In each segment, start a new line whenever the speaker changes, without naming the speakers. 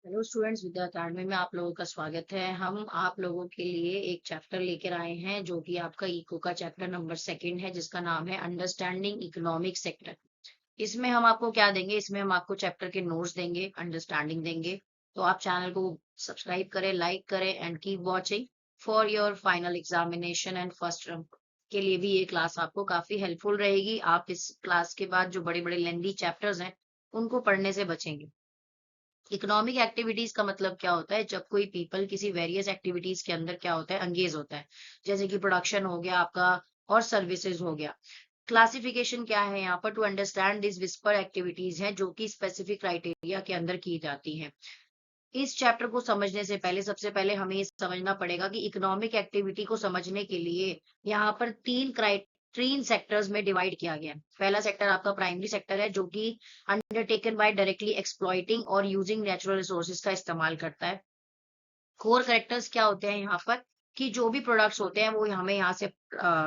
Hello students, विद्या academy में आप लोगों का स्वागत है। हम आप लोगों के लिए एक चैप्टर लेकर आए हैं जो कि आपका इको का चैप्टर नंबर सेकंड है, जिसका नाम है अंडरस्टैंडिंग इकोनॉमिक सेक्टर। इसमें हम आपको क्या देंगे? इसमें हम आपको चैप्टर के नोट्स देंगे, अंडरस्टैंडिंग देंगे। तो आप चैनल को सब्सक्राइब करें, लाइक करें and keep watching for your final examination and first term के लिए भी ये क्लास आपको काफी हेल्पफुल रहेगी। आप इस क्लास के बाद जो बड़े बड़े लेंदी चैप्टर्स हैं उनको पढ़ने से बचेंगे। इकोनॉमिक एक्टिविटीज का मतलब क्या होता है? जब कोई पीपल किसी वेरियस एक्टिविटीज के अंदर क्या होता है, एंगेज होता है। जैसे कि प्रोडक्शन हो गया आपका और सर्विसेज हो गया। क्लासिफिकेशन क्या है यहाँ पर? To understand this whisper activities हैं जो कि स्पेसिफिक क्राइटेरिया के अंदर की जाती हैं। इस चैप्टर को समझने से पहले सबसे पहले हमें ये समझना पड़ेगा कि इकोनॉमिक एक्टिविटी को समझने के लिए यहाँ पर तीन सेक्टर्स में डिवाइड किया गया है। पहला सेक्टर आपका प्राइमरी सेक्टर है जो कि अंडरटेकन बाय डायरेक्टली एक्सप्लॉइटिंग और यूजिंग नेचुरल रिसोर्सेज का इस्तेमाल करता है। कोर कैरेक्टर्स क्या होते हैं यहाँ पर? कि जो भी प्रोडक्ट्स होते हैं वो हमें यहाँ से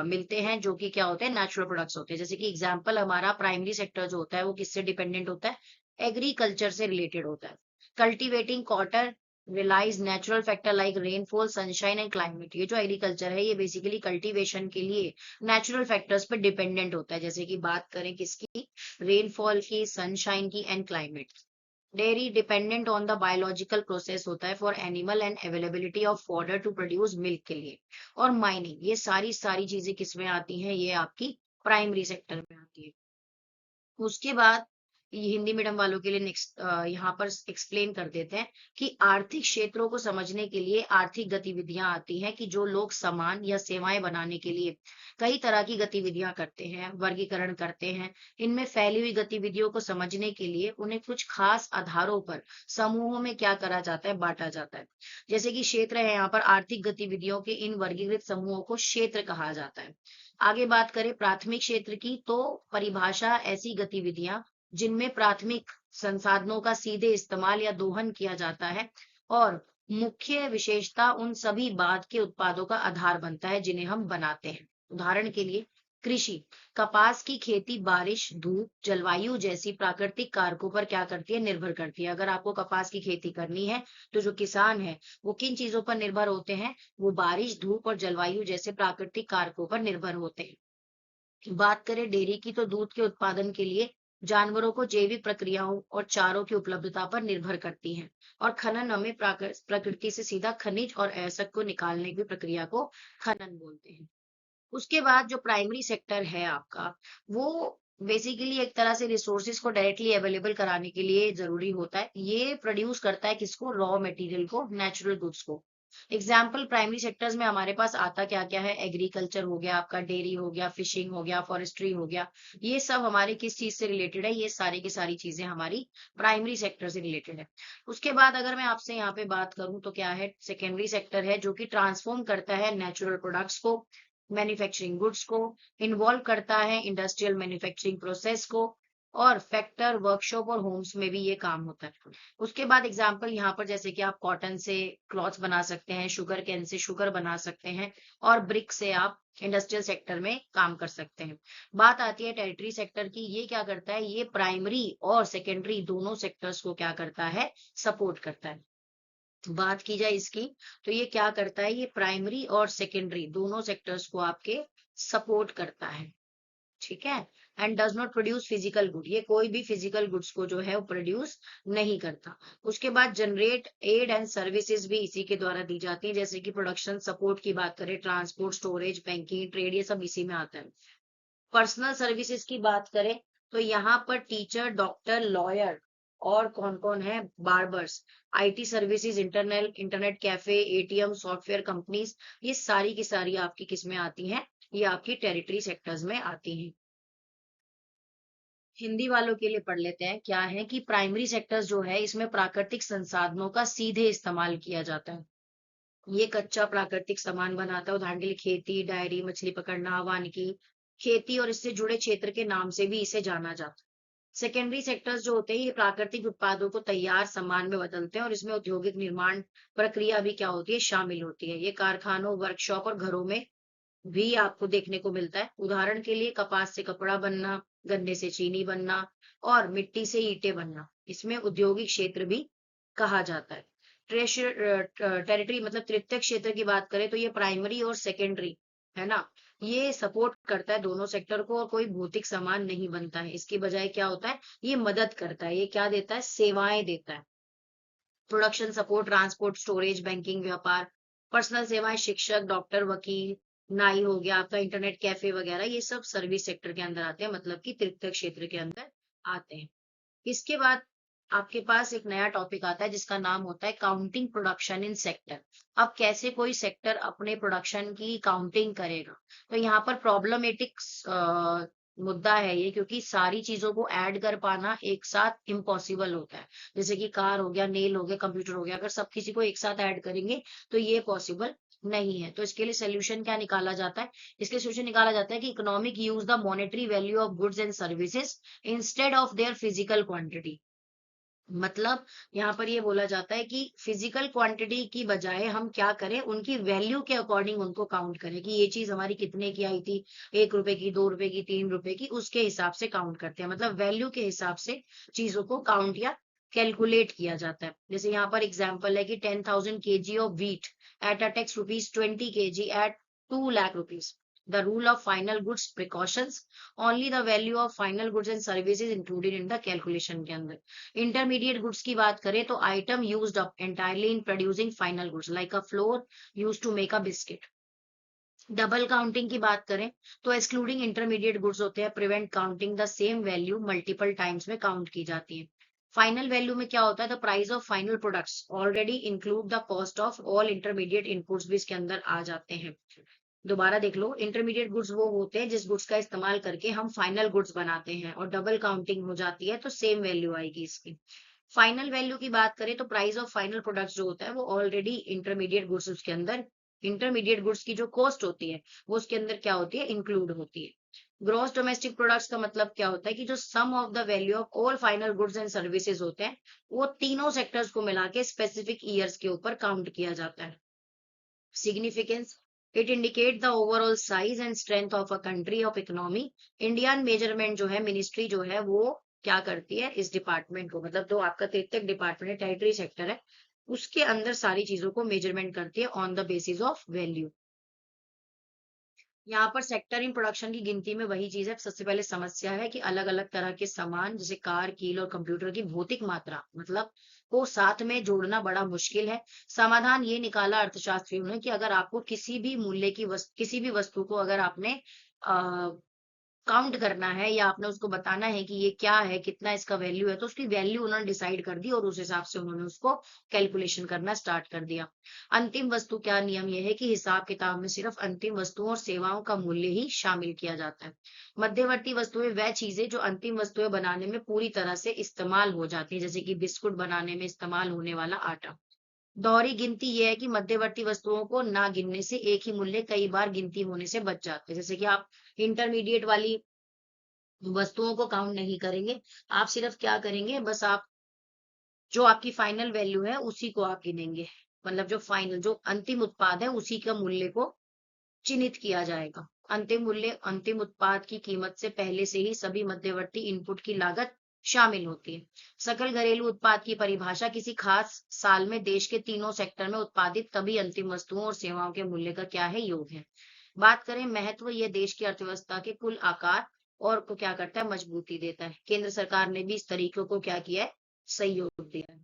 मिलते हैं, जो कि क्या होते हैं, नेचुरल प्रोडक्ट्स होते हैं। जैसे कि एग्जांपल, हमारा प्राइमरी सेक्टर जो होता है वो किससे डिपेंडेंट होता है? एग्रीकल्चर से रिलेटेड होता है। Cultivating cotton relies natural factor like rainfall, sunshine and climate. ये जो एग्रीकल्चर है ये बेसिकली कल्टीवेशन के लिए नेचुरल फैक्टर्स पर डिपेंडेंट होता है। जैसे कि बात करें किसकी? रेनफॉल की, सनशाइन की and climate. Dairy dependent on the biological process होता है for animal and availability of fodder to produce milk के लिए। और माइनिंग, ये सारी सारी चीजें किसमें आती हैं? ये आपकी प्राइमरी सेक्टर में आती है। उसके बाद ये हिंदी मीडियम वालों के लिए नेक्स्ट यहाँ पर एक्सप्लेन कर देते हैं कि आर्थिक क्षेत्रों को समझने के लिए आर्थिक गतिविधियां आती हैं कि जो लोग सामान या सेवाएं बनाने के लिए कई तरह की गतिविधियां करते हैं, वर्गीकरण करते हैं। इनमें फैली हुई गतिविधियों को समझने के लिए उन्हें कुछ खास आधारों पर समूहों में क्या करा जाता है? बांटा जाता है। जैसे कि क्षेत्र है, यहाँ पर आर्थिक गतिविधियों के इन वर्गीकृत समूहों को क्षेत्र कहा जाता है। आगे बात करें प्राथमिक क्षेत्र की, तो परिभाषा ऐसी गतिविधियां जिनमें प्राथमिक संसाधनों का सीधे इस्तेमाल या दोहन किया जाता है, और मुख्य विशेषता उन सभी बाद के उत्पादों का आधार बनता है जिन्हें हम बनाते हैं। उदाहरण के लिए कृषि, कपास की खेती बारिश, धूप, जलवायु जैसी प्राकृतिक कारकों पर क्या करती है? निर्भर करती है। अगर आपको कपास की खेती करनी है तो जो किसान है वो किन चीजों पर निर्भर होते हैं? वो बारिश, धूप और जलवायु जैसे प्राकृतिक कारकों पर निर्भर होते हैं। बात करें डेयरी की, तो दूध के उत्पादन के लिए जानवरों को जैविक प्रक्रियाओं और चारों की उपलब्धता पर निर्भर करती हैं। और खनन, हमें प्रकृति से सीधा खनिज और अयस्क को निकालने की प्रक्रिया को खनन बोलते हैं। उसके बाद जो प्राइमरी सेक्टर है आपका, वो बेसिकली एक तरह से रिसोर्सेज को डायरेक्टली अवेलेबल कराने के लिए जरूरी होता है। ये प्रोड्यूस करता है किसको? रॉ मटेरियल को, नेचुरल गुड्स को। एग्जाम्पल प्राइमरी सेक्टर्स में हमारे पास आता क्या क्या है? एग्रीकल्चर हो गया आपका, डेयरी हो गया, फिशिंग हो गया, फॉरेस्ट्री हो गया। ये सब हमारे किस चीज से रिलेटेड है? ये सारी की सारी चीजें हमारी प्राइमरी सेक्टर से रिलेटेड है। उसके बाद अगर मैं आपसे यहाँ पे बात करूं तो क्या है? सेकेंडरी सेक्टर है जो कि ट्रांसफॉर्म करता है नेचुरल प्रोडक्ट्स को, मैन्युफैक्चरिंग गुड्स को, इन्वॉल्व करता है इंडस्ट्रियल मैन्युफैक्चरिंग प्रोसेस को, और फैक्टर, वर्कशॉप और होम्स में भी ये काम होता है। उसके बाद एग्जांपल यहाँ पर, जैसे कि आप कॉटन से क्लॉथ्स बना सकते हैं, शुगर कैन से शुगर बना सकते हैं, और ब्रिक से आप इंडस्ट्रियल सेक्टर में काम कर सकते हैं। बात आती है टेरिटरी सेक्टर की। ये क्या करता है? ये प्राइमरी और सेकेंडरी दोनों सेक्टर्स को क्या करता है? सपोर्ट करता है। बात की जाए इसकी, तो ये क्या करता है? ये प्राइमरी और सेकेंडरी दोनों सेक्टर्स को आपके सपोर्ट करता है। ठीक है। And does not produce physical good, ये कोई भी फिजिकल गुड्स को जो है वो प्रोड्यूस नहीं करता। उसके बाद जनरेट एड एंड सर्विसेज भी इसी के द्वारा दी जाती है। जैसे कि प्रोडक्शन सपोर्ट की बात करें, ट्रांसपोर्ट, स्टोरेज, बैंकिंग, ट्रेड, ये सब इसी में आता है। पर्सनल सर्विसेज की बात करें तो यहाँ पर टीचर, डॉक्टर, लॉयर और कौन कौन है? Barbers. IT services, internet cafe, ATM, software companies, ये सारी की सारी आपकी किस में आती हैं? ये आपकी टेरिटरी सेक्टर्स में आती हैं। हिंदी वालों के लिए पढ़ लेते हैं। क्या है कि प्राइमरी सेक्टर्स जो है इसमें प्राकृतिक संसाधनों का सीधे इस्तेमाल किया जाता है। ये कच्चा प्राकृतिक सामान बनाता है। उदाहरण के लिए खेती, डायरी, मछली पकड़ना, वानिकी, खेती और इससे जुड़े क्षेत्र के नाम से भी इसे जाना जाता है। सेकेंडरी सेक्टर्स जो होते हैं ये प्राकृतिक उत्पादों को तैयार सामान में बदलते हैं, और इसमें औद्योगिक निर्माण प्रक्रिया भी क्या होती है? शामिल होती है। ये कारखानों, वर्कशॉप और घरों में भी आपको देखने को मिलता है। उदाहरण के लिए कपास से कपड़ा बनना, गन्ने से चीनी बनना और मिट्टी से ईंटें बनना, इसमें औद्योगिक क्षेत्र भी कहा जाता है। टेरिटरी मतलब तृतीय क्षेत्र की बात करें तो ये प्राइमरी और सेकेंडरी है ना, ये सपोर्ट करता है दोनों सेक्टर को और कोई भौतिक सामान नहीं बनता है। इसकी बजाय क्या होता है, ये मदद करता है, ये क्या देता है, सेवाएं देता है। Production support, transport, storage, banking, व्यापार, पर्सनल सेवाएं, शिक्षक, डॉक्टर, वकील, नाई हो गया आपका, इंटरनेट कैफे वगैरह, ये सब सर्विस सेक्टर के अंदर आते हैं, मतलब कि तृतीय क्षेत्र के अंदर आते हैं। इसके बाद आपके पास एक नया टॉपिक आता है जिसका नाम होता है काउंटिंग प्रोडक्शन इन सेक्टर। अब कैसे कोई सेक्टर अपने प्रोडक्शन की काउंटिंग करेगा, तो यहाँ पर प्रॉब्लमेटिक मुद्दा है ये, क्योंकि सारी चीजों को ऐड कर पाना एक साथ इम्पॉसिबल होता है। जैसे कि कार हो गया, नेल हो गया, कंप्यूटर हो गया, अगर सब किसी को एक साथ ऐड करेंगे तो ये पॉसिबल नहीं है। तो इसके लिए सोल्यूशन क्या निकाला जाता है, इसके सोल्यूशन निकाला जाता है कि economic use the monetary value of goods and services instead of their physical quantity. मतलब यहाँ पर ये बोला जाता है कि फिजिकल क्वांटिटी की बजाय हम क्या करें, उनकी वैल्यू के अकॉर्डिंग उनको काउंट करें कि ये चीज हमारी कितने की आई थी, 1 रुपए की, 2 रुपए की, 3 रुपए की, उसके हिसाब से काउंट करते हैं। मतलब वैल्यू के हिसाब से चीजों को काउंट या कैलकुलेट किया जाता है। जैसे यहाँ पर एग्जाम्पल है कि 10,000 kg of wheat at a tax ₹20 kg at 2 lakh rupees. The rule of final goods precautions, only the value of final goods and services included in the calculation के अंदर। इंटरमीडिएट गुड्स की बात करें तो item used up entirely in producing final goods like a flour used to make a biscuit. Double counting की बात करें तो एक्सक्लूडिंग इंटरमीडिएट गुड्स होते हैं, prevent counting the same value multiple times में काउंट की जाती है। फाइनल वैल्यू में क्या होता है, the price of final products already include the cost of all intermediate inputs भी इसके अंदर आ जाते हैं। दोबारा देख लो, इंटरमीडिएट गुड्स वो होते हैं जिस गुड्स का इस्तेमाल करके हम फाइनल गुड्स बनाते हैं, और डबल काउंटिंग हो जाती है तो सेम वैल्यू आएगी इसकी। फाइनल वैल्यू की बात करें तो प्राइस ऑफ फाइनल प्रोडक्ट्स जो होता है वो ऑलरेडी इंटरमीडिएट गुड्स उसके अंदर, इंटरमीडिएट गुड्स की जो कॉस्ट होती है वो उसके अंदर क्या होती है, इंक्लूड होती है। ग्रॉस डोमेस्टिक प्रोडक्ट्स का मतलब क्या होता है कि जो sum of the value of all final goods and services होते हैं वो तीनों सेक्टर्स को मिला के स्पेसिफिक ईयर्स के ऊपर काउंट किया जाता है। Significance, it indicate the overall size and strength of a country of economy. Indian measurement जो है, मिनिस्ट्री जो है वो क्या करती है, इस डिपार्टमेंट को, मतलब जो आपका तृतीयक डिपार्टमेंट है, टेरिटरी सेक्टर है, उसके अंदर सारी चीजों को मेजरमेंट करती है on the basis of value. यहाँ पर सेक्टर इन प्रोडक्शन की गिनती में वही चीज है, सबसे पहले समस्या है कि अलग अलग तरह के सामान जैसे कार, कील और कंप्यूटर की भौतिक मात्रा मतलब को साथ में जोड़ना बड़ा मुश्किल है। समाधान ये निकाला अर्थशास्त्रियों ने कि अगर आपको किसी भी मूल्य की किसी भी वस्तु को अगर आपने काउंट करना है या आपने उसको बताना है कि ये क्या है, कितना इसका वैल्यू है, तो उसकी वैल्यू उन्होंने डिसाइड कर दी और उस हिसाब से उन्होंने उसको कैलकुलेशन करना स्टार्ट कर दिया। अंतिम वस्तु क्या नियम यह है कि हिसाब किताब में सिर्फ अंतिम वस्तुओं और सेवाओं का मूल्य ही शामिल किया जाता है। मध्यवर्ती वस्तुएं वह चीजें जो अंतिम वस्तुएं बनाने में पूरी तरह से इस्तेमाल हो जाती है, जैसे कि बिस्कुट बनाने में इस्तेमाल होने वाला आटा। दोहरी गिनती यह है कि मध्यवर्ती वस्तुओं को ना गिनने से एक ही मूल्य कई बार गिनती होने से बच जाते हैं। जैसे कि आप इंटरमीडिएट वाली वस्तुओं को काउंट नहीं करेंगे, आप सिर्फ क्या करेंगे, बस आप जो आपकी फाइनल वैल्यू है उसी को आप गिनेंगे। मतलब जो फाइनल जो अंतिम उत्पाद है उसी का मूल्य को चिन्हित किया जाएगा। अंतिम मूल्य अंतिम उत्पाद की कीमत से पहले से ही सभी मध्यवर्ती इनपुट की लागत शामिल होती है। सकल घरेलू उत्पाद की परिभाषा किसी खास साल में देश के तीनों सेक्टर में उत्पादित तभी अंतिम वस्तुओं और सेवाओं के मूल्य का क्या है, योग है। बात करें महत्व, यह देश की अर्थव्यवस्था के कुल आकार और को क्या करता है, मजबूती देता है। केंद्र सरकार ने भी इस तरीकों को क्या किया है, सहयोग दिया है।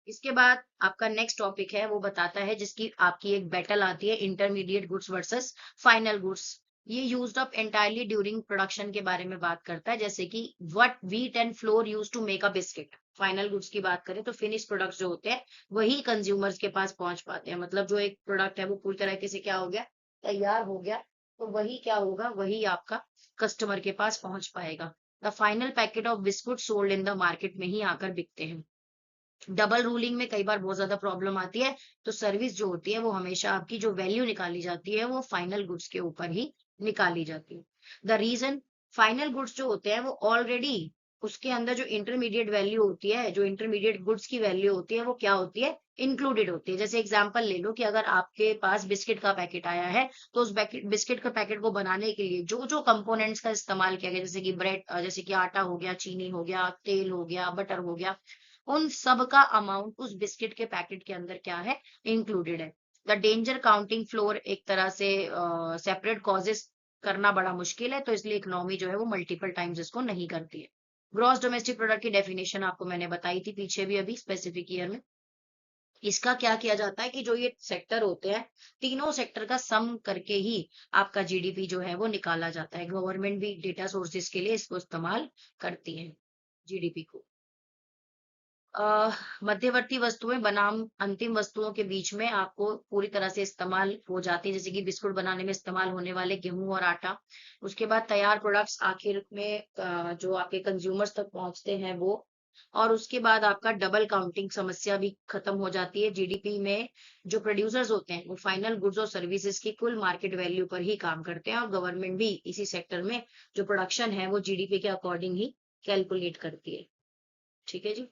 इसके बाद आपका नेक्स्ट टॉपिक है वो बताता है, जिसकी आपकी एक बैटल आती है, intermediate goods versus final goods. ये used up entirely during production के बारे में बात करता है, जैसे कि what wheat and flour use to make a biscuit. Final goods की बात करें तो फिनिश प्रोडक्ट्स जो होते हैं वही कंज्यूमर्स के पास पहुंच पाते हैं। मतलब जो एक प्रोडक्ट है वो पूरी तरीके से क्या हो गया, तैयार हो गया, तो वही क्या होगा, वही आपका कस्टमर के पास पहुंच पाएगा। The final packet of biscuit sold in the market में ही आकर बिकते हैं। डबल रूलिंग में कई बार बहुत ज्यादा प्रॉब्लम आती है, तो सर्विस जो होती है वो हमेशा आपकी जो वैल्यू निकाली जाती है वो फाइनल गुड्स के ऊपर ही निकाली जाती है। द रीजन, फाइनल गुड्स जो होते हैं वो ऑलरेडी उसके अंदर जो इंटरमीडिएट वैल्यू होती है, जो इंटरमीडिएट गुड्स की वैल्यू होती है वो क्या होती है, इंक्लूडेड होती है। जैसे एग्जांपल ले लो कि अगर आपके पास बिस्किट का पैकेट आया है तो उस बिस्किट का पैकेट को बनाने के लिए जो जो कंपोनेंट्स का इस्तेमाल किया गया, जैसे कि ब्रेड, जैसे कि आटा हो गया, चीनी हो गया, तेल हो गया, बटर हो गया, उन सब का अमाउंट उस बिस्किट के पैकेट के अंदर क्या है, इंक्लूडेड है। द डेंजर काउंटिंग फ्लोर एक तरह से सेपरेट कॉजेस करना बड़ा मुश्किल है, तो इसलिए इकोनॉमी जो है वो मल्टीपल टाइम्स इसको नहीं करती है। ग्रॉस डोमेस्टिक प्रोडक्ट की डेफिनेशन आपको मैंने बताई थी पीछे भी अभी स्पेसिफिक ईयर में। इसका क्या किया जाता है कि जो ये सेक्टर होते हैं, तीनों सेक्टर का सम करके ही आपका जीडीपी जो है वो निकाला जाता है। गवर्नमेंट भी डेटा सोर्सेज के लिए इसको इस्तेमाल करती है, जीडीपी को। मध्यवर्ती वस्तुएं बनाम अंतिम वस्तुओं के बीच में आपको पूरी तरह से इस्तेमाल हो जाती है, जैसे कि बिस्कुट बनाने में इस्तेमाल होने वाले गेहूं और आटा। उसके बाद तैयार प्रोडक्ट्स आखिर में जो आपके कंज्यूमर्स तक पहुंचते हैं वो। और उसके बाद आपका डबल काउंटिंग समस्या भी खत्म हो जाती है। जीडीपी में जो प्रोड्यूसर्स होते हैं वो फाइनल गुड्स और सर्विसेज की कुल मार्केट वैल्यू पर ही काम करते हैं, और गवर्नमेंट भी इसी सेक्टर में जो प्रोडक्शन है वो जीडीपी के अकॉर्डिंग ही कैलकुलेट करती है। ठीक है जी।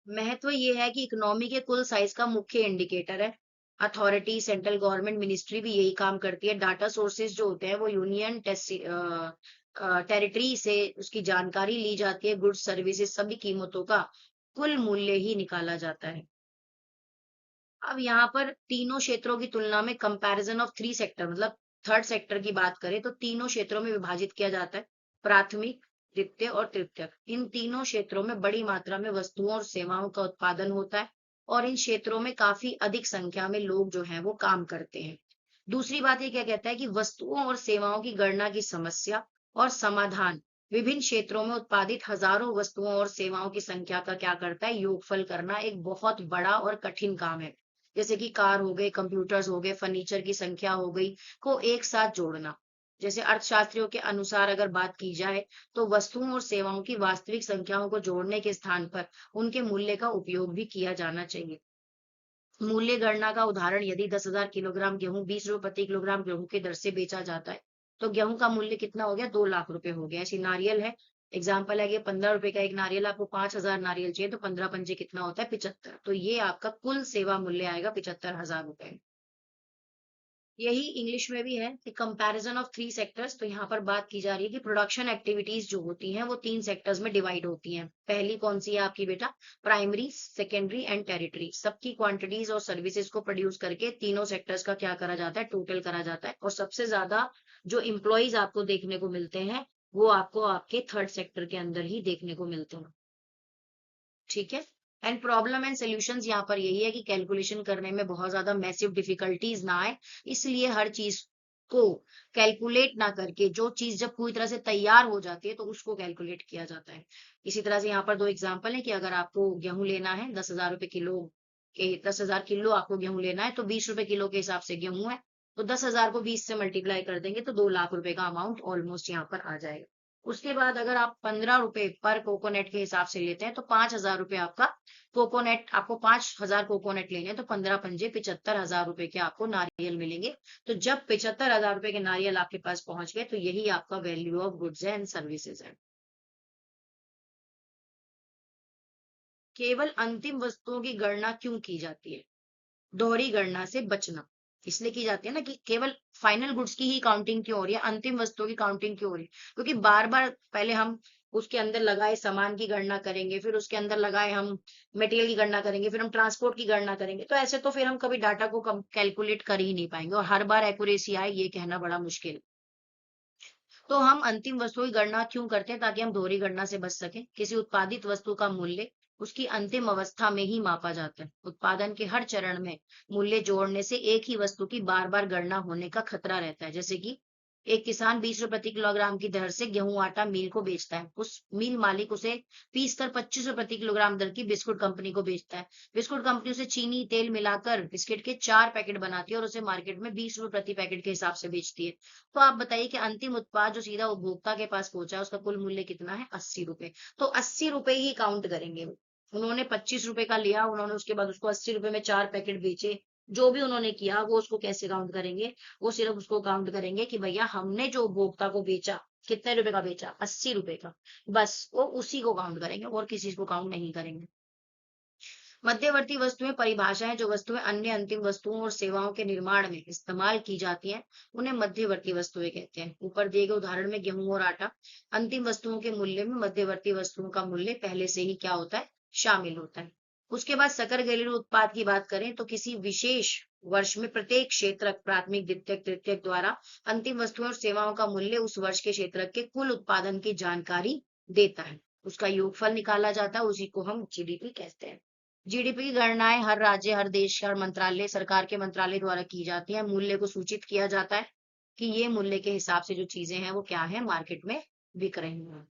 महत्व ये है कि इकोनॉमी के कुल साइज का मुख्य इंडिकेटर है। अथॉरिटी, सेंट्रल गवर्नमेंट, मिनिस्ट्री भी यही काम करती है। डाटा सोर्सेज जो होते हैं वो यूनियन टेरिटरी से उसकी जानकारी ली जाती है। गुड्स, सर्विसेज, सभी कीमतों का कुल मूल्य ही निकाला जाता है। अब यहाँ पर तीनों क्षेत्रों की तुलना में कंपैरिजन ऑफ थ्री सेक्टर, मतलब थर्ड सेक्टर की बात करें तो तीनों क्षेत्रों में विभाजित किया जाता है, प्राथमिक, द्वितीय और तृतीयक। इन तीनों क्षेत्रों में बड़ी मात्रा में वस्तुओं और सेवाओं का उत्पादन होता है, और इन क्षेत्रों में काफी अधिक संख्या में लोग जो हैं वो काम करते हैं। दूसरी बात ये क्या कहता है कि वस्तुओं और सेवाओं की गणना की समस्या और समाधान विभिन्न क्षेत्रों में उत्पादित हजारों वस्तुओं और सेवाओं की संख्या का क्या करता है, योगफल करना एक बहुत बड़ा और कठिन काम है। जैसे कि कार हो गए, कंप्यूटर्स हो गए, फर्नीचर की संख्या हो गई, को एक साथ जोड़ना। जैसे अर्थशास्त्रियों के अनुसार अगर बात की जाए तो वस्तुओं और सेवाओं की वास्तविक संख्याओं को जोड़ने के स्थान पर उनके मूल्य का उपयोग भी किया जाना चाहिए। मूल्य गणना का उदाहरण, यदि 10,000 किलोग्राम गेहूं 20 रुपए प्रति किलोग्राम गेहूं की दर से बेचा जाता है, तो गेहूं का मूल्य कितना हो गया, 2 लाख रुपए हो गया। ऐसी नारियल है, एग्जाम्पल है कि 15 रुपए का एक नारियल, आपको 5,000 नारियल चाहिए तो 15 पंजे कितना होता है, 75। तो ये आपका कुल सेवा मूल्य आएगा 75,000 रुपए। यही इंग्लिश में भी है कि कंपैरिजन ऑफ थ्री सेक्टर्स। तो यहाँ पर बात की जा रही है कि प्रोडक्शन एक्टिविटीज जो होती हैं वो तीन सेक्टर्स में डिवाइड होती हैं। पहली कौन सी है आपकी बेटा, प्राइमरी, सेकेंडरी एंड टेरिटरी। सबकी क्वांटिटीज और सर्विसेज को प्रोड्यूस करके तीनों सेक्टर्स का क्या करा जाता है, टोटल करा जाता है। और सबसे ज्यादा जो इम्प्लॉयज आपको देखने को मिलते हैं वो आपको आपके थर्ड सेक्टर के अंदर ही देखने को मिलते हैं। ठीक है। एंड प्रॉब्लम एंड सॉल्यूशंस यहाँ पर यही है कि कैलकुलेशन करने में बहुत ज्यादा मैसिव डिफिकल्टीज ना आए, इसलिए हर चीज को कैलकुलेट ना करके जो चीज जब पूरी तरह से तैयार हो जाती है तो उसको कैलकुलेट किया जाता है। इसी तरह से यहाँ पर दो एग्जांपल है कि अगर आपको गेहूं लेना है 10,000 रुपए किलो के, 10,000 किलो आपको गेहूं लेना है, तो 20 रुपए किलो के हिसाब से गेहूं है, तो 10,000 को 20 से मल्टीप्लाई कर देंगे तो 2 लाख रुपए का अमाउंट ऑलमोस्ट यहाँ पर आ जाएगा। उसके बाद अगर आप 15 रुपए पर कोकोनट के हिसाब से लेते हैं तो 5,000 रुपए आपका कोकोनट, आपको 5,000 कोकोनट लेने हैं तो 15 पंजे 75,000 रुपए के आपको नारियल मिलेंगे। तो जब 75,000 रुपए के नारियल आपके पास पहुंच गए तो यही आपका value of goods and services है। केवल अंतिम वस्तुओं की गणना क्यों की जाती है, दोहरी गणना से बचना इसलिए की जाती है ना, कि केवल फाइनल गुड्स की ही काउंटिंग क्यों हो रही है, अंतिम वस्तुओं की काउंटिंग क्यों हो रही है, क्योंकि बार बार पहले हम उसके अंदर लगाए सामान की गणना करेंगे, फिर उसके अंदर लगाए हम मटेरियल की गणना करेंगे, फिर हम ट्रांसपोर्ट की गणना करेंगे, तो ऐसे तो फिर हम कभी डाटा को कैलकुलेट कर ही नहीं पाएंगे, और हर बार एक्यूरेसी आए ये कहना बड़ा मुश्किल। तो हम अंतिम वस्तु की गणना क्यों करते हैं, ताकि हम दोहरी गणना से बच सके। किसी उत्पादित वस्तु का मूल्य उसकी अंतिम अवस्था में ही मापा जाता है। उत्पादन के हर चरण में मूल्य जोड़ने से एक ही वस्तु की बार बार गणना होने का खतरा रहता है। जैसे कि एक किसान 20 रुपए प्रति किलोग्राम की दर से गेहूं आटा मिल को बेचता है, उस मिल मालिक उसे पीस कर 25 रुपए प्रति किलोग्राम दर की बिस्कुट कंपनी को बेचता है। बिस्कुट कंपनी उसे चीनी तेल मिलाकर बिस्किट के 4 पैकेट बनाती है और उसे मार्केट में 20 रुपए प्रति पैकेट के हिसाब से बेचती है। तो आप बताइए कि अंतिम उत्पाद जो सीधा उपभोक्ता के पास पहुंचा है उसका कुल मूल्य कितना है, 80 रुपए। तो 80 रुपए ही काउंट करेंगे वो। उन्होंने 25 रुपए का लिया, उन्होंने उसके बाद उसको 80 रुपए में 4 पैकेट बेचे, जो भी उन्होंने किया वो उसको कैसे काउंट करेंगे, वो सिर्फ उसको काउंट करेंगे कि भैया हमने जो उपभोक्ता को बेचा कितने रुपए का बेचा, 80 रुपए का, बस वो उसी को काउंट करेंगे और किसी को काउंट नहीं करेंगे। मध्यवर्ती वस्तुएं परिभाषा है जो वस्तुएं अन्य अंतिम वस्तुओं और सेवाओं के निर्माण में इस्तेमाल की जाती हैं, उन्हें मध्यवर्ती वस्तुएं कहते हैं। ऊपर दिए गए उदाहरण में गेहूं और आटा, अंतिम वस्तुओं के मूल्य में मध्यवर्ती वस्तुओं का मूल्य पहले से ही क्या होता है, शामिल होता है। उसके बाद सकल घरेलू उत्पाद की बात करें तो किसी विशेष वर्ष में प्रत्येक क्षेत्रक प्राथमिक द्वितीयक तृतीयक द्वारा अंतिम वस्तुओं और सेवाओं का मूल्य उस वर्ष के क्षेत्रक के कुल उत्पादन की जानकारी देता है। उसका योगफल निकाला जाता है, उसी को हम जीडीपी कहते हैं। जीडीपी की गणनाएं हर राज्य, हर देश, हर मंत्रालय, सरकार के मंत्रालय द्वारा की जाती है। मूल्य को सूचित किया जाता है कि ये मूल्य के हिसाब से जो चीजें हैं वो क्या है, मार्केट में बिक रही हैं।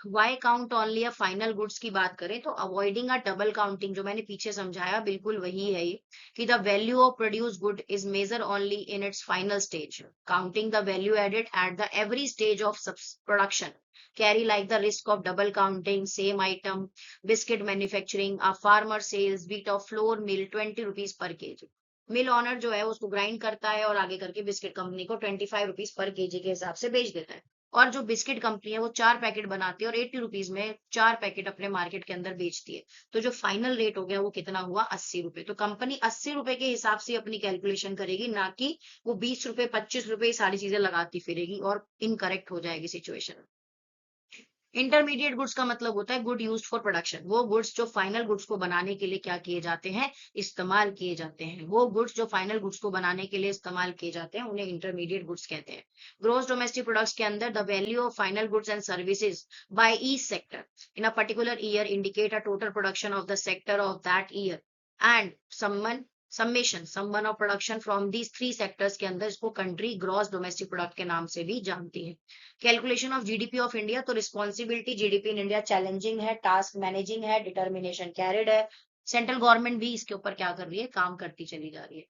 Why count only a final goods की बात करें तो अवॉइडिंग अ डबल काउंटिंग, जो मैंने पीछे समझाया बिल्कुल वही है ये, कि the value of produce good is measure only in its final stage, counting the value added at the every stage of production carry like the risk of double counting same item. Biscuit manufacturing, a farmer sells wheat of flour mill 20 rupees per kg. Mill honour जो है उसको grind करता है और आगे करके biscuit company को 25 rupees per KG के हिसाब से बेच देता है। और जो बिस्किट कंपनी है वो 4 पैकेट बनाती है और 80 रुपीज में 4 पैकेट अपने मार्केट के अंदर बेचती है। तो जो फाइनल रेट हो गया वो कितना हुआ, 80 रुपए। तो कंपनी 80 रुपए के हिसाब से अपनी कैलकुलेशन करेगी, ना कि वो 20 रुपए 25 रुपए सारी चीजें लगाती फिरेगी और इनकरेक्ट हो जाएगी सिचुएशन। इंटरमीडिएट गुड्स का मतलब होता है गुड यूज फॉर प्रोडक्शन, वो गुड्स जो फाइनल गुड्स को बनाने के लिए क्या किए जाते हैं, इस्तेमाल किए जाते हैं। वो गुड्स जो फाइनल गुड्स को बनाने के लिए इस्तेमाल किए जाते हैं उन्हें इंटरमीडिएट गुड्स कहते हैं। ग्रोस डोमेस्टिक प्रोडक्ट्स के अंदर the value of final goods and services by each sector in a particular year indicate a total production of the sector of that year and summation of production from these 3 sectors के अंदर इसको country gross domestic product के नाम से भी जानती है। Calculation of GDP of India, तो responsibility GDP in India challenging है, टास्क मैनेजिंग है, डिटर्मिनेशन कैरिड है। सेंट्रल गवर्नमेंट भी इसके ऊपर क्या कर रही है, काम करती चली जा रही है।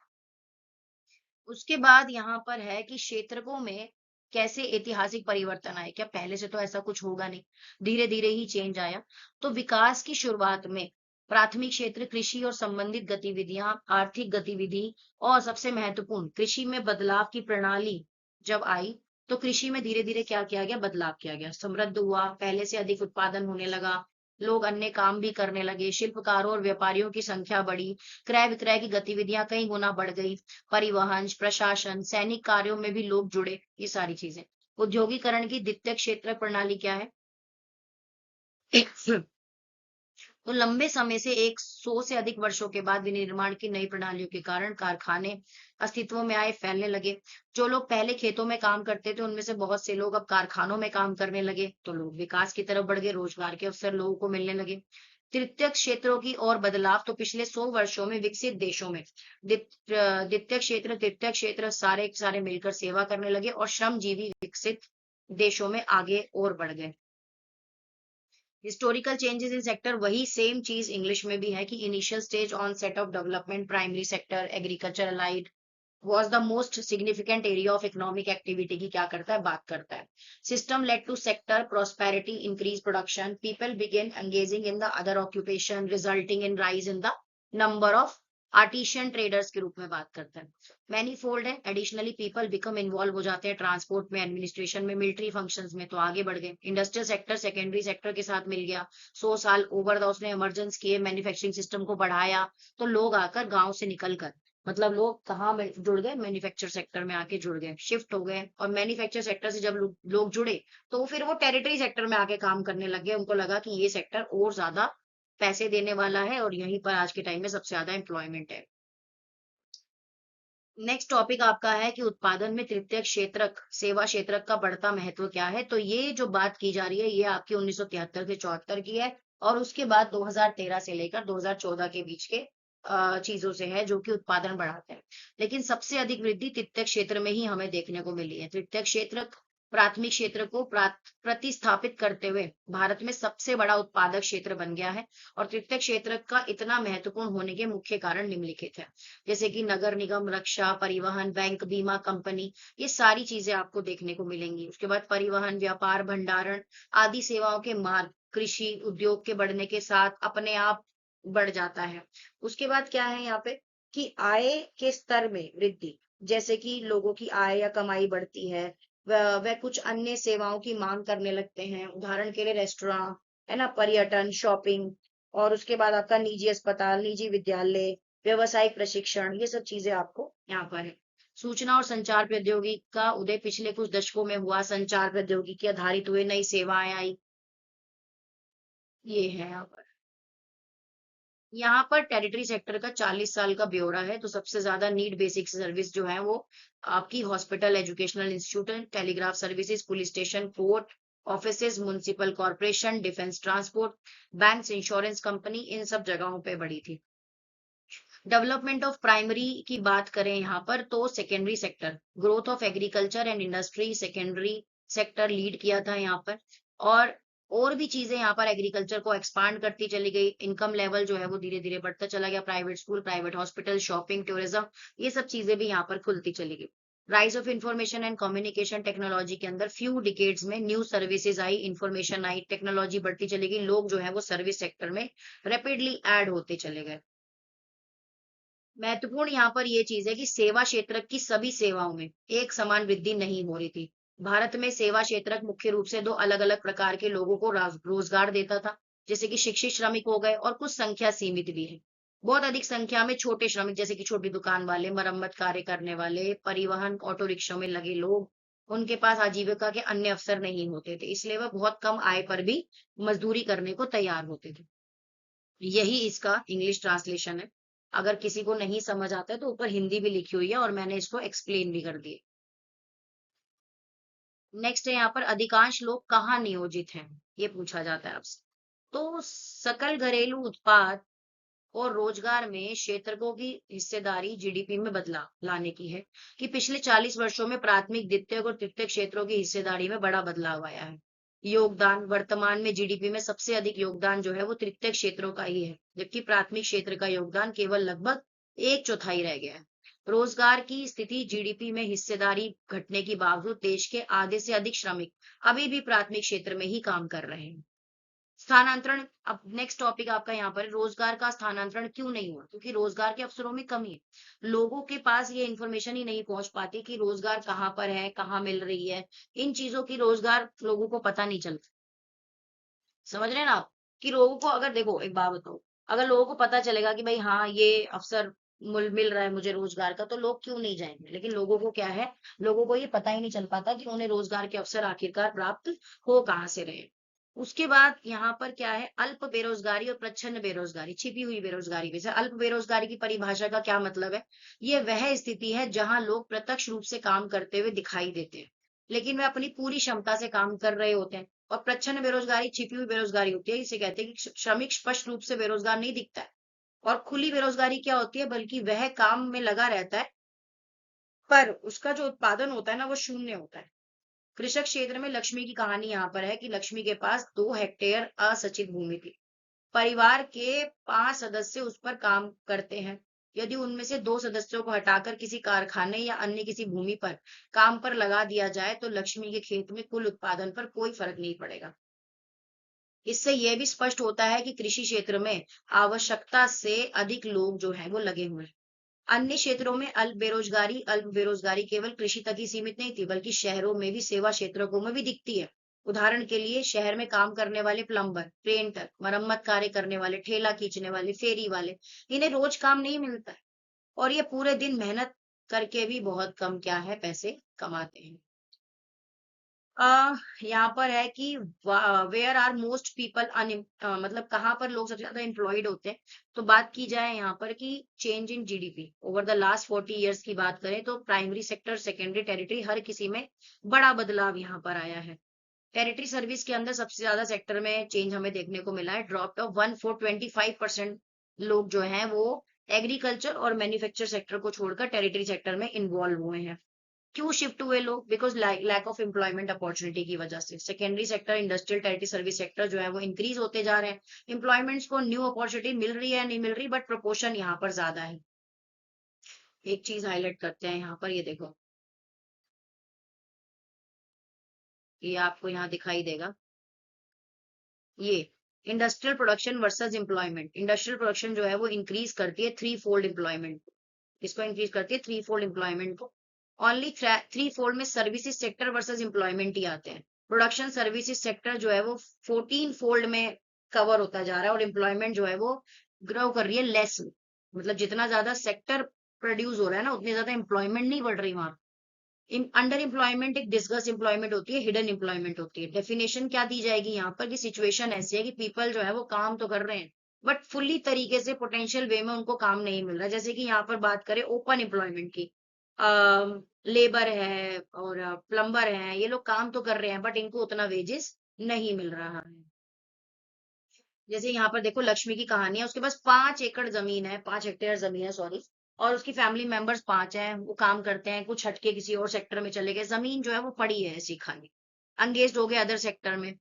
उसके बाद यहाँ पर है कि क्षेत्रकों में कैसे ऐतिहासिक परिवर्तन आए, क्या पहले से तो ऐसा कुछ होगा नहीं, धीरे धीरे ही चेंज आया। तो विकास की शुरुआत में प्राथमिक क्षेत्र कृषि और संबंधित गतिविधियां, आर्थिक गतिविधि और सबसे महत्वपूर्ण कृषि में बदलाव की प्रणाली जब आई, तो कृषि में धीरे धीरे क्या किया गया, बदलाव किया गया, समृद्ध हुआ, पहले से अधिक उत्पादन होने लगा, लोग अन्य काम भी करने लगे, शिल्पकारों और व्यापारियों की संख्या बढ़ी, क्रय विक्रय की गतिविधियां कई गुना बढ़ गई, परिवहन, प्रशासन, सैनिक कार्यों में भी लोग जुड़े, ये सारी चीजें। औद्योगिकरण की द्वितीय क्षेत्र प्रणाली क्या है, तो लंबे समय से 100 से अधिक वर्षों के बाद विनिर्माण की नई प्रणालियों के कारण कारखाने अस्तित्व में आए, फैलने लगे। जो लोग पहले खेतों में काम करते थे उनमें से बहुत से लोग अब कारखानों में काम करने लगे, तो लोग विकास की तरफ बढ़ गए, रोजगार के अवसर लोगों को मिलने लगे। तृतीय क्षेत्रों की और बदलाव, तो पिछले 100 वर्षों में विकसित देशों में द्वितीय क्षेत्र तृतीय क्षेत्र सारे सारे मिलकर सेवा करने लगे और श्रमजीवी विकसित देशों में आगे और बढ़ गए। हिस्टोरिकल चेंजेस इन सेक्टर, वही सेम चीज इंग्लिश में भी है कि initial stage on set of development primary sector agriculture allied was the most significant area of economic activity की क्या करता है, बात करता है। System led to sector prosperity, increased production, people began engaging in the other occupation, resulting in rise in the number of artisan traders के रूप में बात करता है। मैनीफोल्ड है, एडिशनली पीपल बिकम इन्वॉल्व हो जाते हैं ट्रांसपोर्ट में, एडमिनिस्ट्रेशन में, मिलिट्री फंक्शंस में, तो आगे बढ़ गए। इंडस्ट्रियल सेक्टर सेकेंडरी सेक्टर के साथ मिल गया, 100 साल ओवर द उसने इमरजेंस किए, मैन्युफैक्चरिंग सिस्टम को बढ़ाया, तो लोग आकर गांव से निकल कर, मतलब लोग कहाँ में जुड़ गए, मैन्युफैक्चर सेक्टर में आके जुड़ गए, शिफ्ट हो गए। और मैन्युफैक्चर सेक्टर से जब लोग जुड़े तो फिर वो टेरिटरी सेक्टर में आके काम करने लगे, उनको लगा कि ये सेक्टर और ज्यादा पैसे देने वाला है और यहीं पर आज के टाइम में सबसे ज्यादा एम्प्लॉयमेंट है। नेक्स्ट टॉपिक आपका है कि उत्पादन में तृतीय क्षेत्रक सेवा क्षेत्रक का बढ़ता महत्व क्या है। तो ये जो बात की जा रही है ये आपकी 1973 से 74 की है और उसके बाद 2013 से लेकर 2014 के बीच के चीजों से है जो कि उत्पादन बढ़ाते हैं। लेकिन सबसे अधिक वृद्धि तृतीय क्षेत्र में ही हमें देखने को मिली है। तृतीय क्षेत्र प्राथमिक क्षेत्र को प्रतिस्थापित करते हुए भारत में सबसे बड़ा उत्पादक क्षेत्र बन गया है। और तृतीय क्षेत्र का इतना महत्वपूर्ण होने के मुख्य कारण निम्नलिखित है, जैसे कि नगर निगम, रक्षा, परिवहन, बैंक, बीमा कंपनी, ये सारी चीजें आपको देखने को मिलेंगी। उसके बाद परिवहन, व्यापार, भंडारण आदि सेवाओं के मार्ग कृषि उद्योग के बढ़ने के साथ अपने आप बढ़ जाता है। उसके बाद क्या है यहाँ पे कि आय के स्तर में वृद्धि, जैसे कि लोगों की आय या कमाई बढ़ती है, वह कुछ अन्य सेवाओं की मांग करने लगते हैं, उदाहरण के लिए रेस्टोरेंट है ना, पर्यटन, शॉपिंग और उसके बाद आपका निजी अस्पताल, निजी विद्यालय, व्यवसायिक प्रशिक्षण, ये सब चीजें आपको यहाँ पर है। सूचना और संचार प्रौद्योगिकी का उदय पिछले कुछ दशकों में हुआ, संचार प्रौद्योगिकी आधारित हुए नई सेवाएं आई, ये है यहाँ पर। यहाँ पर टेरिटरी सेक्टर का 40 साल का ब्यौरा है। तो सबसे ज्यादा नीड बेसिक सर्विस जो है वो आपकी hospital, educational institute, telegraph services, police station, court, offices, municipal corporation, defence, transport, banks, insurance company, इन सब जगहों पे बढ़ी थी। डेवलपमेंट ऑफ प्राइमरी की बात करें यहाँ पर, तो secondary sector, growth of agriculture and industry, secondary sector lead किया था यहाँ पर। और भी चीजें यहाँ पर एग्रीकल्चर को एक्सपांड करती चली गई। इनकम लेवल जो है वो धीरे धीरे बढ़ता चला गया। Private school, private hospital, shopping, tourism, ये सब चीजें भी यहाँ पर खुलती चली गई। Rise of information and communication technology के अंदर फ्यू डिकेड्स में new services I, information I, technology बढ़ती चली गई, लोग जो है वो सर्विस सेक्टर में रैपिडली ऐड होते चले गए। महत्वपूर्ण यहाँ पर यह चीज है कि सेवा क्षेत्र की सभी सेवाओं में एक समान वृद्धि नहीं हो रही थी। भारत में सेवा क्षेत्र मुख्य रूप से दो अलग अलग प्रकार के लोगों को रोजगार देता था, जैसे कि शिक्षित श्रमिक हो गए और कुछ संख्या सीमित भी है। बहुत अधिक संख्या में छोटे श्रमिक, जैसे कि छोटी दुकान वाले, मरम्मत कार्य करने वाले, परिवहन ऑटो रिक्शा में लगे लोग, उनके पास आजीविका के अन्य अवसर नहीं होते थे, इसलिए वह बहुत कम आय पर भी मजदूरी करने को तैयार होते थे। यही इसका इंग्लिश ट्रांसलेशन है। अगर किसी को नहीं समझ आता है तो ऊपर हिंदी भी लिखी हुई है और मैंने इसको एक्सप्लेन भी कर दिए। नेक्स्ट है यहाँ पर, अधिकांश लोग कहाँ नियोजित हैं, ये पूछा जाता है आपसे। तो सकल घरेलू उत्पाद और रोजगार में क्षेत्रकों की हिस्सेदारी जीडीपी में बदलाव लाने की है, कि पिछले 40 वर्षों में प्राथमिक, द्वितीयक और तृतीयक क्षेत्रों की हिस्सेदारी में बड़ा बदलाव आया है। योगदान, वर्तमान में जीडीपी में सबसे अधिक योगदान जो है वो तृतीयक क्षेत्रों का ही है, जबकि प्राथमिक क्षेत्र का योगदान केवल लगभग एक चौथाई रह गया है। रोजगार की स्थिति, जीडीपी में हिस्सेदारी घटने के बावजूद देश के आधे से अधिक श्रमिक अभी भी प्राथमिक क्षेत्र में ही काम कर रहे हैं। स्थानांतरण, अब नेक्स्ट टॉपिक आपका यहाँ पर, रोजगार का स्थानांतरण क्यों नहीं हुआ? क्योंकि रोजगार के अवसरों में कमी है, लोगों के पास ये इन्फॉर्मेशन ही नहीं पहुंच पाती कि रोजगार कहाँ पर है, कहाँ मिल रही है। इन चीजों की रोजगार लोगों को पता नहीं चलता। समझ रहे हैं ना आप, कि लोगों को, अगर देखो एक बात बताओ, अगर लोगों को पता चलेगा कि भाई हाँ ये अवसर मिल रहा है मुझे रोजगार का, तो लोग क्यों नहीं जाएंगे। लेकिन लोगों को क्या है, लोगों को ये पता ही नहीं चल पाता कि उन्हें रोजगार के अवसर आखिरकार प्राप्त हो कहाँ से रहे। उसके बाद यहाँ पर क्या है, अल्प बेरोजगारी और प्रच्छन्न बेरोजगारी, छिपी हुई बेरोजगारी। वैसे अल्प बेरोजगारी की परिभाषा का क्या मतलब है? ये वह स्थिति है जहां लोग प्रत्यक्ष रूप से काम करते हुए दिखाई देते हैं, लेकिन वे अपनी पूरी क्षमता से काम कर रहे होते हैं। और प्रच्छन्न बेरोजगारी छिपी हुई बेरोजगारी होती है, इसे कहते हैं कि श्रमिक स्पष्ट रूप से बेरोजगार नहीं दिखता है। और खुली बेरोजगारी क्या होती है, बल्कि वह काम में लगा रहता है पर उसका जो उत्पादन होता है ना वो शून्य होता है। कृषक क्षेत्र में लक्ष्मी की कहानी यहाँ पर है कि लक्ष्मी के पास 2 हेक्टेयर असंचित भूमि थी। परिवार के 5 सदस्य उस पर काम करते हैं। यदि उनमें से 2 सदस्यों को हटाकर किसी कारखाने या अन्य किसी भूमि पर काम पर लगा दिया जाए तो लक्ष्मी के खेत में कुल उत्पादन पर कोई फर्क नहीं पड़ेगा। इससे यह भी स्पष्ट होता है कि कृषि क्षेत्र में आवश्यकता से अधिक लोग जो है वो लगे हुए हैं। अन्य क्षेत्रों में अल्प बेरोजगारी केवल कृषि तक ही सीमित नहीं थी, बल्कि शहरों में भी, सेवा क्षेत्रों में भी दिखती है। उदाहरण के लिए शहर में काम करने वाले प्लम्बर, पेंटर, मरम्मत कार्य करने वाले, ठेला खींचने वाले, फेरी वाले, इन्हें रोज काम नहीं मिलता है और ये पूरे दिन मेहनत करके भी बहुत कम क्या है पैसे कमाते हैं। यहाँ पर है कि वेयर आर मोस्ट पीपल मतलब कहाँ पर लोग सबसे ज्यादा एम्प्लॉयड होते हैं। तो बात की जाए यहाँ पर कि change in GDP over the last 40 years की बात करें तो प्राइमरी सेक्टर, सेकेंडरी, टेरिटरी, हर किसी में बड़ा बदलाव यहाँ पर आया है। टेरिटरी सर्विस के अंदर सबसे ज्यादा सेक्टर में चेंज हमें देखने को मिला है। ड्रॉप ऑफ 1425% लोग जो हैं वो एग्रीकल्चर और मैन्युफैक्चर सेक्टर को छोड़कर टेरिटरी सेक्टर में इन्वॉल्व हुए हैं। क्यों शिफ्ट हुए लोग? Because lack of employment opportunity की वजह से। Secondary sector, industrial, tertiary service sector जो है वो इंक्रीज होते जा रहे हैं। एम्प्लॉयमेंट्स को न्यू अपॉर्चुनिटी मिल रही है, नहीं मिल रही, बट प्रोपोर्शन यहाँ पर ज्यादा है। एक चीज हाईलाइट करते हैं यहाँ पर, ये देखो, ये आपको यहाँ दिखाई देगा, ये industrial production versus employment. Industrial production जो है वो इंक्रीज करती है 3-fold एम्प्लॉयमेंट, इसको इंक्रीज करती है 3-fold एम्प्लॉयमेंट को। ओनली 3-fold में सर्विसेज सेक्टर वर्सेस एम्प्लॉयमेंट ही आते हैं। प्रोडक्शन सर्विसेज सेक्टर जो है वो 14-fold में कवर होता जा रहा है और एम्प्लॉयमेंट जो है वो ग्रो कर रही है लेस। मतलब जितना ज्यादा सेक्टर प्रोड्यूस हो रहा है ना, उतनी ज्यादा एम्प्लॉयमेंट नहीं बढ़ रही वहां। अंडर एम्प्लॉयमेंट एक डिस्कस एम्प्लॉयमेंट होती है, हिडन एम्प्लॉयमेंट होती है। डेफिनेशन क्या दी जाएगी यहाँ पर कि सिचुएशन ऐसी है कि पीपल जो है वो काम तो कर रहे हैं बट फुल्ली तरीके से पोटेंशियल वे में उनको काम नहीं मिल रहा। जैसे कि यहाँ पर बात करें ओपन एम्प्लॉयमेंट की, लेबर है और प्लम्बर है, ये लोग काम तो कर रहे हैं बट इनको उतना वेजेस नहीं मिल रहा है। जैसे यहाँ पर देखो लक्ष्मी की कहानी है, उसके पास 5 एकड़ जमीन है, 5 हेक्टेयर जमीन है सॉरी, और उसकी फैमिली मेंबर्स 5 हैं, वो काम करते हैं, कुछ हटके किसी और सेक्टर में चले गए, जमीन जो है वो पड़ी है ऐसी खाली, अंगेज्ड हो गए अदर सेक्टर में।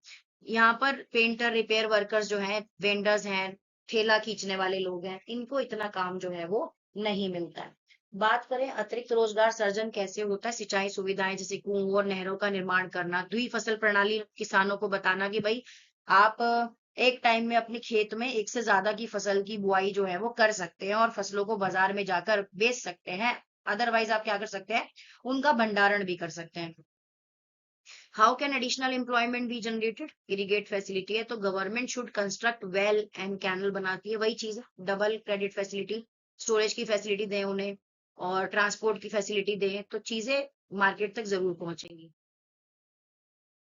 यहाँ पर पेंटर, रिपेयर वर्कर्स जो हैं, वेंडर्स हैं, ठेला खींचने वाले लोग हैं, इनको इतना काम जो है वो नहीं मिलता है। बात करें अतिरिक्त रोजगार सर्जन कैसे होता है, सिंचाई सुविधाएं जैसे कुओं और नहरों का निर्माण करना, द्विफसल प्रणाली किसानों को बताना कि भाई आप एक टाइम में अपने खेत में एक से ज्यादा की फसल की बुआई जो है वो कर सकते हैं और फसलों को बाजार में जाकर बेच सकते हैं। अदरवाइज आप क्या कर सकते हैं, उनका भंडारण भी कर सकते हैं। How can additional employment be generated, irrigate facility है तो government should construct well and canal बनाती है, वही चीज है, डबल क्रेडिट फैसिलिटी, स्टोरेज की फैसिलिटी दें उन्हें और ट्रांसपोर्ट की फैसिलिटी दें तो चीजें मार्केट तक जरूर पहुंचेंगी।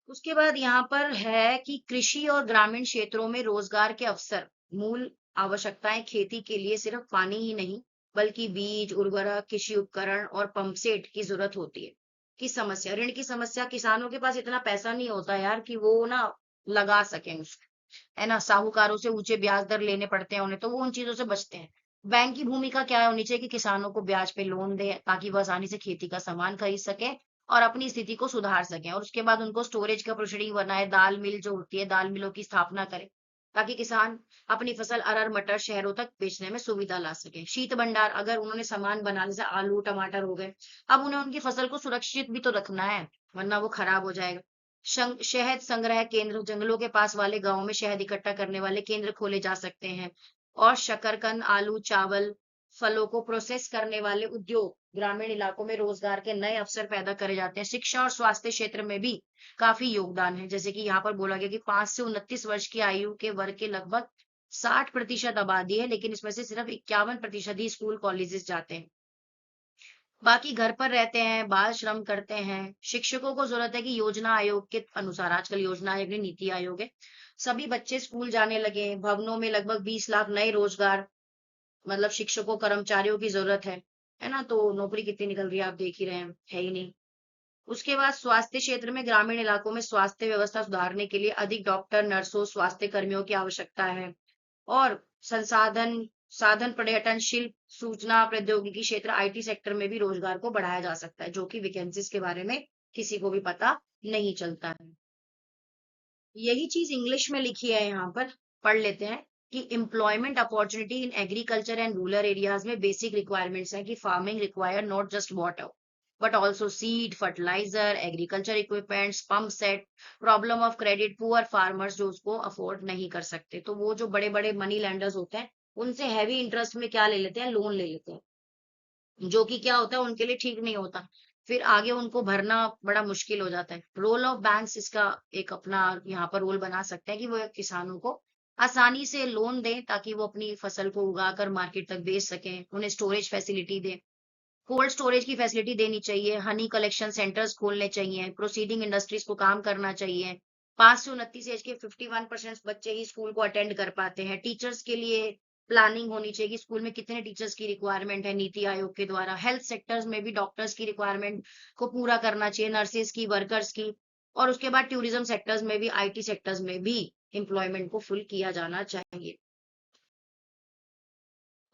उसके बाद यहाँ पर है कि कृषि और ग्रामीण क्षेत्रों में रोजगार के अवसर, मूल आवश्यकताएं खेती के लिए सिर्फ पानी ही नहीं बल्कि बीज, उर्वरक, कृषि उपकरण और पंप सेट की जरूरत होती है। की समस्या, ऋण की समस्या, किसानों के पास इतना पैसा नहीं होता यार कि वो ना लगा सकें है ना, साहूकारों से ऊंचे ब्याज दर लेने पड़ते हैं उन्हें, तो वो उन चीजों से बचते हैं। बैंक की भूमिका क्या होनी चाहिए कि किसानों को ब्याज पे लोन दे ताकि वह आसानी से खेती का सामान खरीद सके और अपनी स्थिति को सुधार सकें, और उसके बाद उनको स्टोरेज का प्रोसीडिंग बनाए, दाल मिल जो होती है दाल मिलों की स्थापना करें ताकि किसान अपनी फसल अरहर मटर शहरों तक बेचने में सुविधा ला सके। शीत भंडार, अगर उन्होंने सामान बना जैसे आलू टमाटर हो गए, अब उन्हें उनकी फसल को सुरक्षित भी तो रखना है वरना वो खराब हो जाएगा। शहद संग्रह केंद्र, जंगलों के पास वाले गांवों में शहद इकट्ठा करने वाले केंद्र खोले जा सकते हैं। और शकरकंद, आलू, चावल, फलों को प्रोसेस करने वाले उद्योग, ग्रामीण इलाकों में रोजगार के नए अवसर पैदा करे जाते हैं। शिक्षा और स्वास्थ्य क्षेत्र में भी काफी योगदान है, जैसे कि यहाँ पर बोला गया कि 5 से 29 वर्ष की आयु के वर्ग के लगभग 60% आबादी है, लेकिन इसमें से सिर्फ 51% ही स्कूल कॉलेजेस जाते हैं, बाकी घर पर रहते हैं, बाल श्रम करते हैं। शिक्षकों को जरूरत है कि योजना आयोग के अनुसार, आजकल योजना आयोग ने नीति आयोग है, सभी बच्चे स्कूल जाने लगे। भवनों में लगभग 20 लाख नए रोजगार, मतलब शिक्षकों कर्मचारियों की जरूरत है ना, तो नौकरी कितनी निकल रही है आप देख ही रहे हैं, है ही नहीं। उसके बाद स्वास्थ्य क्षेत्र में, ग्रामीण इलाकों में स्वास्थ्य व्यवस्था सुधारने के लिए अधिक डॉक्टर, नर्सों, स्वास्थ्य कर्मियों की आवश्यकता है। और संसाधन, साधन, पर्यटन, शिल्प, सूचना प्रौद्योगिकी क्षेत्र, आईटी सेक्टर में भी रोजगार को बढ़ाया जा सकता है, जो कि वैकेंसीज के बारे में किसी को भी पता नहीं चलता है। यही चीज इंग्लिश में लिखी है यहाँ पर, पढ़ लेते हैं कि employment opportunity in agriculture and rural areas में बेसिक रिक्वायरमेंट्स है कि farming require not just water but also seed, fertilizer, agriculture equipments, pump set. Problem of credit, poor farmers जो उसको अफोर्ड नहीं कर सकते, तो वो जो बड़े बड़े मनी लैंडर्स होते हैं उनसे हैवी इंटरेस्ट में क्या ले लेते हैं, लोन ले लेते हैं, जो कि क्या होता है उनके लिए ठीक नहीं होता, फिर आगे उनको भरना बड़ा मुश्किल हो जाता है। रोल ऑफ बैंक्स इसका एक अपना यहाँ पर रोल बना सकते हैं कि वो किसानों को आसानी से लोन दें ताकि वो अपनी फसल को उगाकर मार्केट तक बेच सकें, उन्हें स्टोरेज फैसिलिटी दें, कोल्ड स्टोरेज की फैसिलिटी देनी चाहिए, हनी कलेक्शन सेंटर्स खोलने चाहिए, प्रोसीडिंग इंडस्ट्रीज को काम करना चाहिए। 5 से 29 एज के 51% बच्चे ही स्कूल को अटेंड कर पाते हैं। टीचर्स के लिए प्लानिंग होनी चाहिए कि स्कूल में कितने टीचर्स की रिक्वायरमेंट है नीति आयोग के द्वारा। हेल्थ सेक्टर्स में भी डॉक्टर्स की रिक्वायरमेंट को पूरा करना चाहिए, नर्सेज की, वर्कर्स की। और उसके बाद टूरिज्म सेक्टर्स में भी, आईटी सेक्टर्स में भी एम्प्लॉयमेंट को फुल किया जाना चाहिए।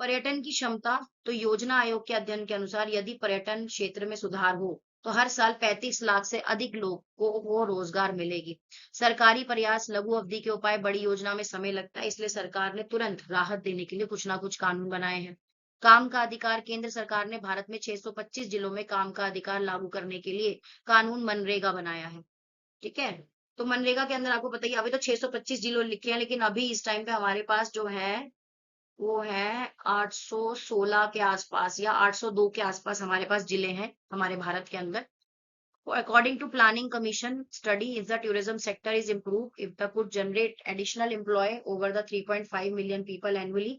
पर्यटन की क्षमता, तो योजना आयोग के अध्ययन के अनुसार यदि पर्यटन क्षेत्र में सुधार हो तो हर साल 35 लाख से अधिक लोगों को रोजगार मिलेगी। सरकारी प्रयास, लघु अवधि के उपाय, बड़ी योजना में समय लगता है, इसलिए सरकार ने तुरंत राहत देने के लिए कुछ ना कुछ कानून बनाए हैं। काम का अधिकार, केंद्र सरकार ने भारत में 625 जिलों में काम का अधिकार लागू करने के लिए कानून मनरेगा बनाया है। ठीक है, तो मनरेगा के अंदर आपको पता ही, अभी तो 625 जिलों लिखे हैं, लेकिन अभी इस टाइम पे हमारे पास जो है वो है 816 के आसपास या 802 के आसपास हमारे पास जिले हैं हमारे भारत के अंदर। According to Planning Commission study, if the tourism sector is improved, if the could generate additional employ over the 3.5 million people annually,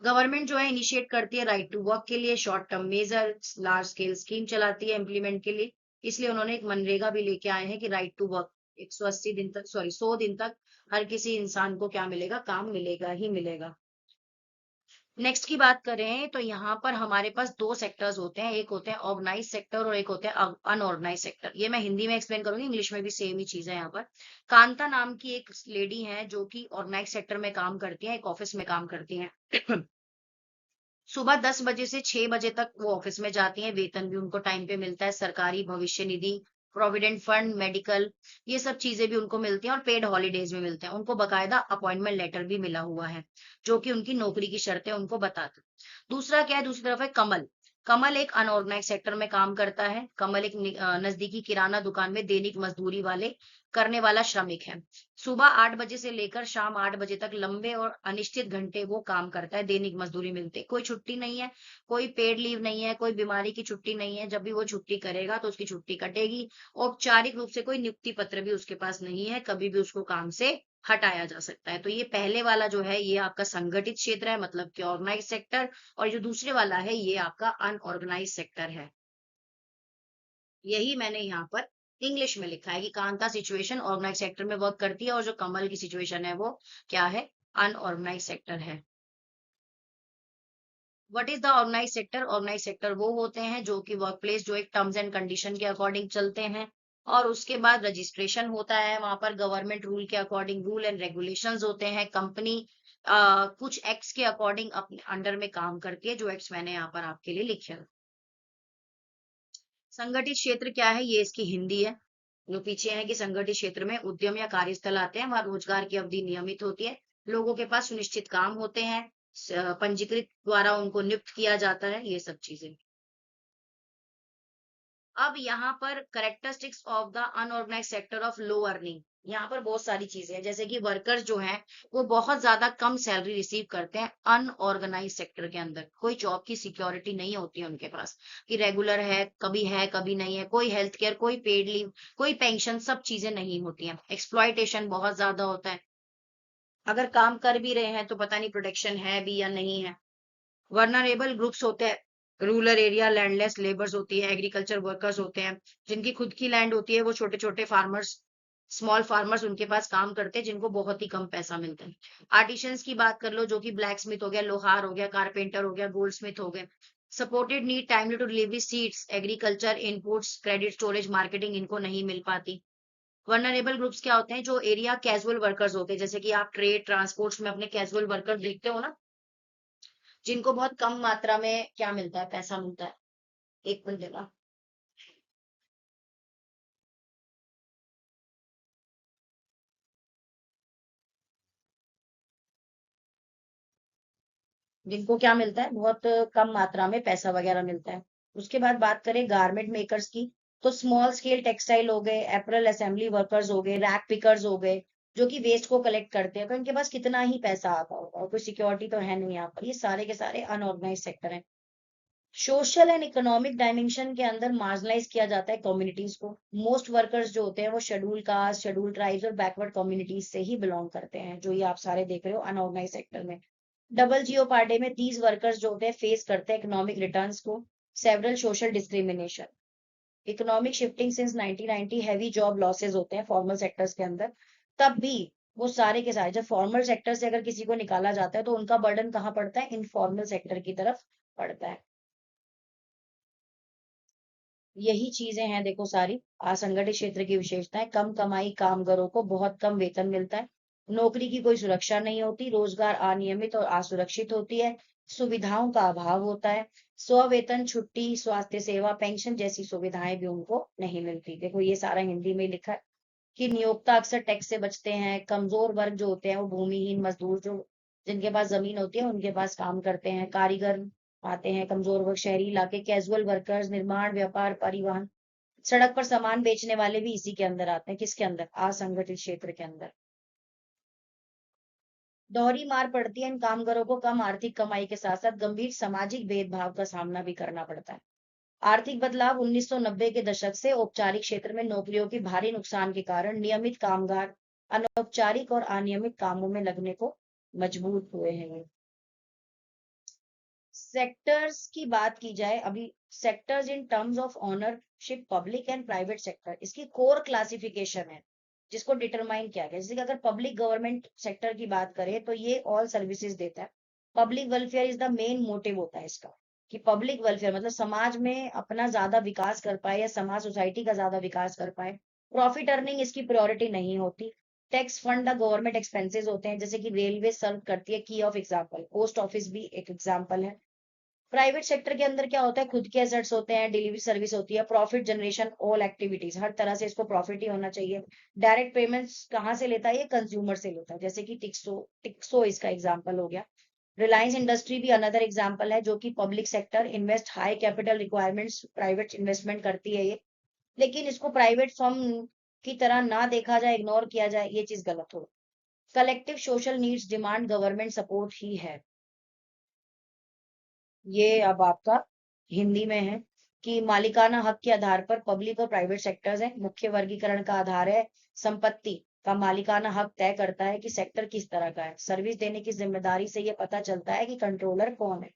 government जो है इनिशिएट करती है राइट टू वर्क के लिए, short term measure, large scale scheme चलाती है implement के लिए। इसलिए उन्होंने एक मनरेगा भी लेके आए हैं कि राइट टू वर्क 180 दिन तक, सॉरी 100 दिन तक हर किसी इंसान को क्या मिलेगा, काम मिलेगा ही मिलेगा। नेक्स्ट की बात करें तो यहाँ पर हमारे पास दो सेक्टर्स होते हैं, एक होते हैं ऑर्गेनाइज सेक्टर और एक होते हैं अनऑर्गेनाइज सेक्टर। ये मैं हिंदी में एक्सप्लेन करूंगी, इंग्लिश में भी सेम ही चीज है। यहाँ पर कांता नाम की एक लेडी है जो कि ऑर्गेनाइज सेक्टर में काम करती है, एक ऑफिस में काम करती है। सुबह 10 बजे से 6 बजे तक वो ऑफिस में जाती हैं, वेतन भी उनको टाइम पे मिलता है, सरकारी भविष्य निधि, प्रोविडेंट फंड, मेडिकल, ये सब चीजें भी उनको मिलती हैं और पेड हॉलीडेज भी मिलते हैं। उनको बकायदा अपॉइंटमेंट लेटर भी मिला हुआ है जो कि उनकी नौकरी की शर्तें उनको बताते। दूसरा क्या है, दूसरी तरफ है कमल। कमल एक अनऑर्गेनाइज सेक्टर में काम करता है। कमल एक नजदीकी किराना दुकान में दैनिक मजदूरी वाले करने वाला श्रमिक है। सुबह 8 बजे से लेकर शाम 8 बजे तक लंबे और अनिश्चित घंटे वो काम करता है, दैनिक मजदूरी मिलती है, कोई छुट्टी नहीं है, कोई पेड लीव नहीं है, कोई बीमारी की छुट्टी नहीं है। जब भी वो छुट्टी करेगा तो उसकी छुट्टी कटेगी। औपचारिक रूप से कोई नियुक्ति पत्र भी उसके पास नहीं है, कभी भी उसको काम से हटाया जा सकता है। तो ये पहले वाला जो है ये आपका संगठित क्षेत्र है, मतलब कि ऑर्गेनाइज सेक्टर, और जो दूसरे वाला है ये आपका अनऑर्गेनाइज सेक्टर है। यही मैंने यहाँ पर इंग्लिश में लिखा है कि कांता सिचुएशन ऑर्गेनाइज सेक्टर में वर्क करती है और जो कमल की सिचुएशन है वो क्या है, अनऑर्गेनाइज सेक्टर है। What is the organised sector? Organised sector वो होते हैं जो कि वर्क प्लेस जो एक टर्म्स एंड कंडीशन के अकॉर्डिंग चलते हैं, और उसके बाद रजिस्ट्रेशन होता है वहां पर गवर्नमेंट रूल के अकॉर्डिंग, रूल एंड रेगुलेशंस होते हैं। कंपनी कुछ एक्ट्स के अकॉर्डिंग अपने अंडर में काम करती है, जो एक्ट्स मैंने यहाँ पर आपके लिए लिखे हैं। संगठित क्षेत्र क्या है, ये इसकी हिंदी है। जो पीछे है कि संगठित क्षेत्र में उद्यम या कार्यस्थल आते हैं, वहां रोजगार की अवधि नियमित होती है, लोगों के पास सुनिश्चित काम होते हैं, पंजीकृत द्वारा उनको नियुक्त किया जाता है, ये सब चीजें। अब यहाँ पर characteristics of the unorganised sector of low earning, यहाँ पर बहुत सारी चीजें हैं, जैसे कि वर्कर्स जो हैं वो बहुत ज्यादा कम सैलरी रिसीव करते हैं। अनऑर्गेनाइज सेक्टर के अंदर कोई जॉब की सिक्योरिटी नहीं होती है उनके पास कि रेगुलर है कभी नहीं है, कोई हेल्थ केयर, कोई पेड लीव, कोई पेंशन, सब चीजें नहीं होती हैं। एक्सप्लॉयटेशन बहुत ज्यादा होता है, अगर काम कर भी रहे हैं तो पता नहीं प्रोटेक्शन है भी या नहीं है। वर्नरेबल ग्रुप्स होते हैं, रूरल एरिया, लैंडलेस लेबर्स होती है, एग्रीकल्चर वर्कर्स होते हैं जिनकी खुद की लैंड होती है, वो छोटे छोटे फार्मर्स, स्मॉल फार्मर्स उनके पास काम करते हैं जिनको बहुत ही कम पैसा मिलता है। आर्टिशंस की बात कर लो, जो कि ब्लैक स्मिथ हो गया, लोहार हो गया, कारपेंटर हो गया, गोल्ड स्मिथ हो गए। Supported need timely to delivery seeds, agriculture inputs, credit storage, marketing इनको नहीं मिल पाती। वर्नरेबल ग्रुप्स क्या होते हैं, जो एरिया कैजुअल वर्कर्स होते हैं, जैसे कि आप ट्रेड ट्रांसपोर्ट्स में अपने कैजुअल वर्कर देखते हो ना, जिनको बहुत कम मात्रा में क्या मिलता है, पैसा मिलता है, एक बंदे का। जिनको क्या मिलता है, बहुत कम मात्रा में पैसा वगैरह मिलता है। उसके बाद बात करें गारमेंट मेकर्स की, तो स्मॉल स्केल टेक्सटाइल हो गए, एप्रल असेंबली वर्कर्स हो गए, रैक पिकर्स हो गए, जो कि वेस्ट को कलेक्ट करते हैं, तो इनके पास कितना ही पैसा आता होगा और कोई सिक्योरिटी तो है नहीं यहाँ पर। ये सारे के सारे अनऑर्गेनाइज सेक्टर हैं। सोशल एंड इकोनॉमिक डायमेंशन के अंदर मार्जिनलाइज किया जाता है कम्युनिटीज को। मोस्ट वर्कर्स जो होते हैं वो शेड्यूल कास्ट, शेड्यूल ट्राइब्स और बैकवर्ड कम्युनिटीज से ही बिलोंग करते हैं, जो ये आप सारे देख रहे हो अनऑर्गेनाइज सेक्टर में। डबल जियो पार्टे में दीज वर्कर्स जो होते हैं फेस करते हैं इकोनॉमिक रिटर्न्स को, several social discrimination, economic shifting since 1990, heavy job losses होते हैं फॉर्मल सेक्टर्स के अंदर। तब भी वो सारे के सारे, जब फॉर्मल सेक्टर से अगर किसी को निकाला जाता है तो उनका बर्डन कहाँ पड़ता है, इनफॉर्मल सेक्टर की तरफ पड़ता है। यही चीजें हैं देखो सारी असंगठित क्षेत्र की विशेषताएं। कम कमाई, कामगारों को बहुत कम वेतन मिलता है, नौकरी की कोई सुरक्षा नहीं होती, रोजगार अनियमित और असुरक्षित होती है, सुविधाओं का अभाव होता है, स्व-वेतन, छुट्टी, स्वास्थ्य सेवा, पेंशन जैसी सुविधाएं भी उनको नहीं मिलती। देखो ये सारा हिंदी में लिखा है कि नियोक्ता अक्सर टैक्स से बचते हैं, कमजोर वर्ग जो होते हैं वो भूमिहीन मजदूर, जो जिनके पास जमीन होती है उनके पास काम करते हैं, कारीगर आते हैं, कमजोर वर्ग, शहरी इलाके, कैजुअल वर्कर्स, निर्माण, व्यापार, परिवहन, सड़क पर सामान बेचने वाले भी इसी के अंदर आते हैं। किसके अंदर, असंगठित क्षेत्र के अंदर। दोहरी मार पड़ती है इन कामगारों को, कम आर्थिक कमाई के साथ साथ गंभीर सामाजिक भेदभाव का सामना भी करना पड़ता है। आर्थिक बदलाव 1990 के दशक से औपचारिक क्षेत्र में नौकरियों की भारी नुकसान के कारण नियमित कामगार अनौपचारिक और अनियमित कामों में लगने को मजबूर हुए हैं। सेक्टर्स की बात की जाए अभी, sectors in terms of ownership public and private sector, इसकी कोर क्लासिफिकेशन है जिसको डिटरमाइन किया गया। जैसे कि अगर पब्लिक गवर्नमेंट सेक्टर की बात करें तो ये ऑल सर्विसेज देता है। Public welfare is the main motive होता है इसका, कि पब्लिक वेलफेयर मतलब समाज में अपना ज्यादा विकास कर पाए या समाज सोसाइटी का ज्यादा विकास कर पाए। प्रॉफिट अर्निंग इसकी प्रायोरिटी नहीं होती। Tax fund the government expenses होते हैं, जैसे कि रेलवे सर्व करती है, की ऑफ एग्जाम्पल पोस्ट ऑफिस भी एक एग्जाम्पल है। प्राइवेट सेक्टर के अंदर क्या होता है, खुद के एसेट्स होते हैं, डिलीवरी सर्विस होती है, प्रॉफिट जनरेशन, ऑल एक्टिविटीज, हर तरह से इसको प्रॉफिट ही होना चाहिए। डायरेक्ट पेमेंट्स कहाँ से लेता है, ये कंज्यूमर से लेता है, जैसे कि टिक्सो टिक्सो इसका एग्जांपल हो गया। रिलायंस इंडस्ट्री भी अनदर एग्जांपल है, जो कि public sector invest high capital requirements, private investment करती है ये, लेकिन इसको प्राइवेट फर्म की तरह ना देखा जाए, इग्नोर किया जाए, ये चीज गलत हो। Collective social needs demand government support ही है। ये अब आपका हिंदी में है कि मालिकाना हक के आधार पर पब्लिक और प्राइवेट सेक्टर्स है। मुख्य वर्गीकरण का आधार है संपत्ति का। मालिकाना हक तय करता है कि सेक्टर किस तरह का है। सर्विस देने की जिम्मेदारी से ये पता चलता है कि कंट्रोलर कौन है।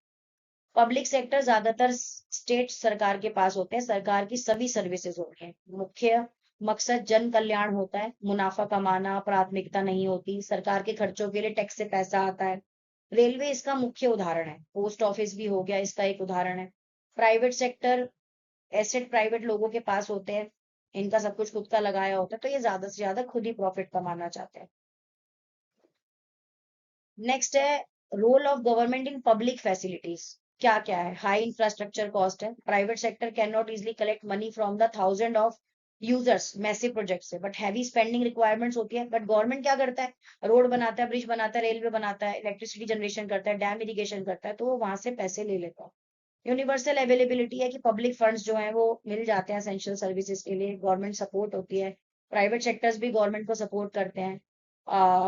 पब्लिक सेक्टर ज्यादातर स्टेट सरकार के पास होते हैं, सरकार की सभी सर्विसेज होती हैं। मुख्य मकसद जन कल्याण होता है, मुनाफा कमाना प्राथमिकता नहीं होती। सरकार के खर्चों के लिए टैक्स से पैसा आता है। रेलवे इसका मुख्य उदाहरण है, पोस्ट ऑफिस भी हो गया इसका एक उदाहरण है। प्राइवेट सेक्टर एसेट प्राइवेट लोगों के पास होते हैं, इनका सब कुछ खुद का लगाया होता है, तो ये ज्यादा से ज्यादा खुद ही प्रॉफिट कमाना चाहते हैं। नेक्स्ट है role of government in public facilities. क्या क्या है, हाई इंफ्रास्ट्रक्चर कॉस्ट है। Private sector can not easily collect money from the thousand of users massive project से, बट हैवी स्पेंडिंग रिक्वायरमेंट्स होती है। बट गवर्नमेंट क्या करता है, रोड बनाता है, ब्रिज बनाता है, रेलवे बनाता है, इलेक्ट्रिसिटी जनरेशन करता है, डैम इरिगेशन करता है, तो वो वहां से पैसे ले लेता है। यूनिवर्सल अवेलेबिलिटी है कि पब्लिक फंड्स जो हैं वो मिल जाते हैं एसेंशियल सर्विसेज के लिए, गवर्नमेंट सपोर्ट होती है। प्राइवेट सेक्टर्स भी गवर्नमेंट को सपोर्ट करते हैं।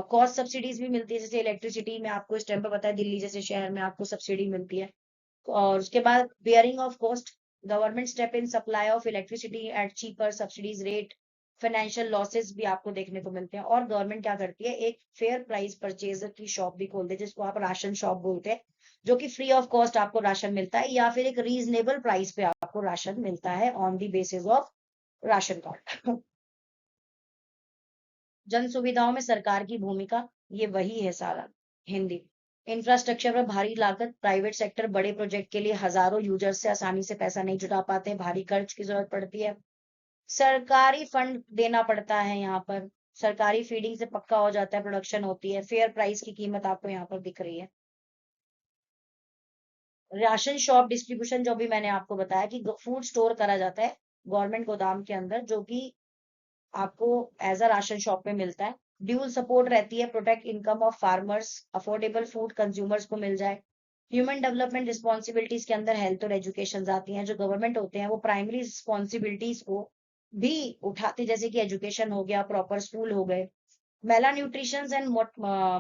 कॉस्ट सब्सिडीज भी मिलती है, जैसे इलेक्ट्रिसिटी में आपको इस टाइम पे पता है दिल्ली जैसे शहर में आपको सब्सिडी मिलती है। और उसके बाद bearing of cost, government step in supply of electricity at cheaper subsidies rate. Financial losses भी आपको देखने को मिलते हैं। और गवर्नमेंट क्या करती है, एक फेयर प्राइस परचेजर की शॉप भी खोलते हैं, जिसको आप राशन शॉप बोलते हैं, जो कि फ्री ऑफ कॉस्ट आपको राशन मिलता है, या फिर एक रीजनेबल प्राइस पे आपको राशन मिलता है on the basis of ration card. जन सुविधाओं में सरकार की भूमिका, ये वही है सारा हिंदी। इंफ्रास्ट्रक्चर पर भारी लागत, प्राइवेट सेक्टर बड़े प्रोजेक्ट के लिए हजारों यूजर्स से आसानी से पैसा नहीं जुटा पाते, भारी खर्च की जरूरत पड़ती है। सरकारी फंड देना पड़ता है यहाँ पर, सरकारी फीडिंग से पक्का हो जाता है, प्रोडक्शन होती है, फेयर प्राइस की कीमत आपको यहाँ पर दिख रही है। राशन शॉप डिस्ट्रीब्यूशन, जो भी मैंने आपको बताया कि फूड स्टोर करा जाता है गवर्नमेंट गोदाम के अंदर, जो कि आपको एज अ राशन शॉप में मिलता है। ड्यूल सपोर्ट रहती है, protect income of farmers, affordable food consumers को मिल जाए। ह्यूमन डेवलपमेंट रिस्पॉन्सिबिलिटीज के अंदर हेल्थ और एजुकेशन आती हैं। जो गवर्नमेंट होते हैं वो प्राइमरी रिस्पॉन्सिबिलिटीज को भी उठाते, जैसे कि एजुकेशन हो गया, प्रॉपर स्कूल हो गए। मेला न्यूट्रिशन एंड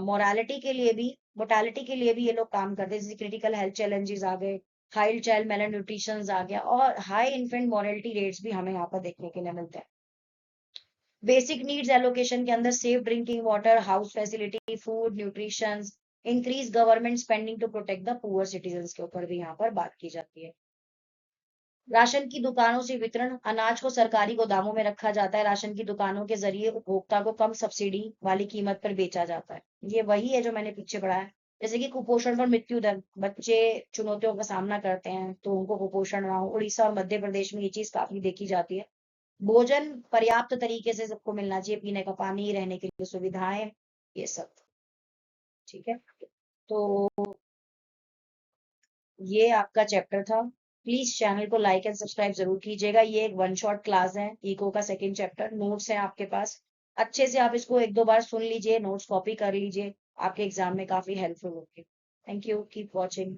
मोरालिटी के लिए भी मोर्टालिटी के लिए भी ये लोग काम करते हैं, जैसे क्रिटिकल हेल्थ चैलेंजेस आ गए, हाई चाइल्ड मेला न्यूट्रिशन आ गया, और हाई इन्फेंट मोरालिटी रेट्स भी हमें यहाँ पर देखने के लिए मिलते हैं। बेसिक नीड्स एलोकेशन के अंदर safe drinking water, house facility, food, nutrition, increase government spending to protect the poor citizen के ऊपर भी यहाँ पर बात की जाती है। राशन की दुकानों से वितरण, अनाज को सरकारी गोदामों में रखा जाता है। राशन की दुकानों के जरिए उपभोक्ता को कम सब्सिडी वाली कीमत पर बेचा जाता है। ये वही है जो मैंने पीछे पढ़ा है। जैसे कि कुपोषण और मृत्यु दर, बच्चे चुनौतियों का सामना करते हैं तो उनको कुपोषण ना हो। उड़ीसा और मध्य प्रदेश में ये चीज काफी देखी जाती है। भोजन पर्याप्त तरीके से सबको मिलना चाहिए, पीने का पानी, रहने के लिए सुविधाएं, ये सब। ठीक है, तो ये आपका चैप्टर था। प्लीज चैनल को लाइक एंड सब्सक्राइब जरूर कीजिएगा। ये एक वन शॉट क्लास है, इको का सेकंड चैप्टर, नोट्स है आपके पास, अच्छे से आप इसको एक दो बार सुन लीजिए, नोट्स कॉपी कर लीजिए, आपके एग्जाम में काफी हेल्पफुल होगी। Thank you, keep watching.